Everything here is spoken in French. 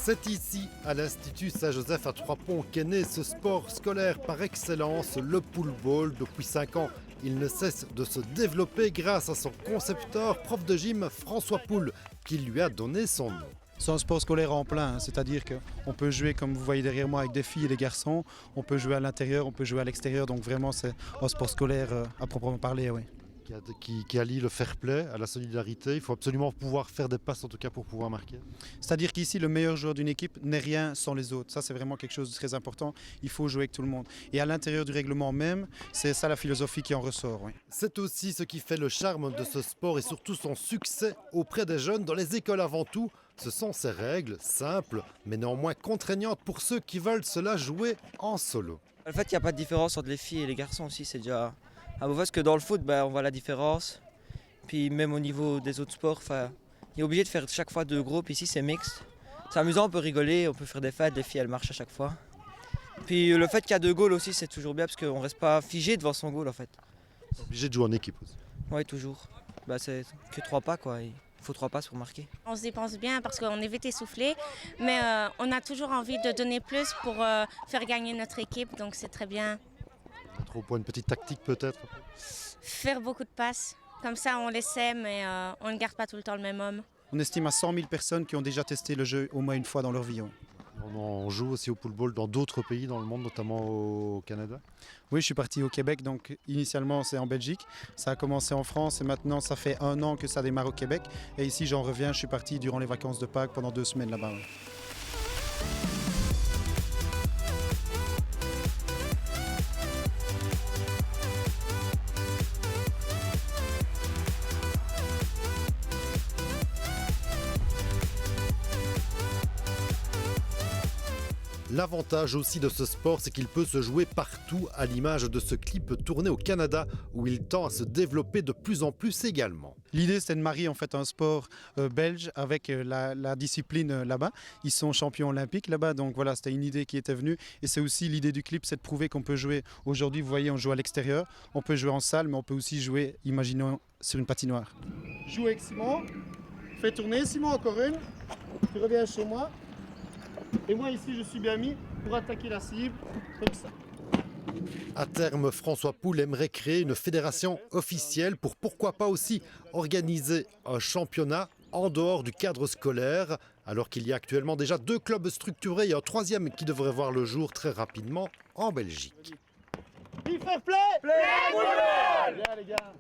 C'est ici, à l'Institut Saint-Joseph à Trois-Ponts, qu'est né ce sport scolaire par excellence, le pool-ball. Depuis 5 ans, il ne cesse de se développer grâce à son concepteur, prof de gym François Poul, qui lui a donné son nom. C'est un sport scolaire en plein, c'est-à-dire qu'on peut jouer, comme vous voyez derrière moi, avec des filles et des garçons. On peut jouer à l'intérieur, on peut jouer à l'extérieur, donc vraiment c'est un sport scolaire à proprement parler, oui. Qui allie le fair play à la solidarité. Il faut absolument pouvoir faire des passes, en tout cas pour pouvoir marquer. C'est-à-dire qu'ici, le meilleur joueur d'une équipe n'est rien sans les autres. Ça, c'est vraiment quelque chose de très important. Il faut jouer avec tout le monde. Et à l'intérieur du règlement même, c'est ça la philosophie qui en ressort. Oui. C'est aussi ce qui fait le charme de ce sport et surtout son succès auprès des jeunes, dans les écoles avant tout. Ce sont ces règles simples, mais néanmoins contraignantes pour ceux qui veulent cela jouer en solo. En fait, il n'y a pas de différence entre les filles et les garçons aussi, c'est déjà à beau parce que dans le foot, on voit la différence. Puis même au niveau des autres sports, il est obligé de faire chaque fois 2 groupes. Ici, c'est mixte. C'est amusant, on peut rigoler, on peut faire des fêtes, les filles, elles marchent à chaque fois. Puis le fait qu'il y a 2 goals aussi, c'est toujours bien parce qu'on ne reste pas figé devant son goal en fait. C'est obligé de jouer en équipe aussi. Oui, toujours. C'est que 3 pas quoi. Il faut 3 passes pour marquer. On se dépense bien parce qu'on est vite essoufflé, mais on a toujours envie de donner plus pour faire gagner notre équipe, donc c'est très bien. Trop pour une petite tactique peut-être. Faire beaucoup de passes, comme ça on les sait, mais on ne garde pas tout le temps le même homme. On estime à 100 000 personnes qui ont déjà testé le jeu au moins une fois dans leur vie. On joue aussi au pool-ball dans d'autres pays dans le monde, notamment au Canada. Oui, je suis parti au Québec, donc initialement c'est en Belgique. Ça a commencé en France et maintenant ça fait 1 an que ça démarre au Québec. Et ici j'en reviens, je suis parti durant les vacances de Pâques pendant 2 semaines là-bas. L'avantage aussi de ce sport, c'est qu'il peut se jouer partout, à l'image de ce clip tourné au Canada, où il tend à se développer de plus en plus également. L'idée, c'était de marier en fait un sport belge avec la discipline là-bas. Ils sont champions olympiques là-bas, donc voilà, c'était une idée qui était venue. Et c'est aussi l'idée du clip, c'est de prouver qu'on peut jouer. Aujourd'hui, vous voyez, on joue à l'extérieur, on peut jouer en salle, mais on peut aussi jouer, imaginons, sur une patinoire. Joue avec Simon, fais tourner Simon, encore une. Tu reviens chez moi. Et moi ici, je suis bien mis pour attaquer la cible, comme ça. À terme, François Poul aimerait créer une fédération officielle pour pourquoi pas aussi organiser un championnat en dehors du cadre scolaire, alors qu'il y a actuellement déjà 2 clubs structurés et un 3e qui devrait voir le jour très rapidement en Belgique. Fair play! Play football! Bien les gars.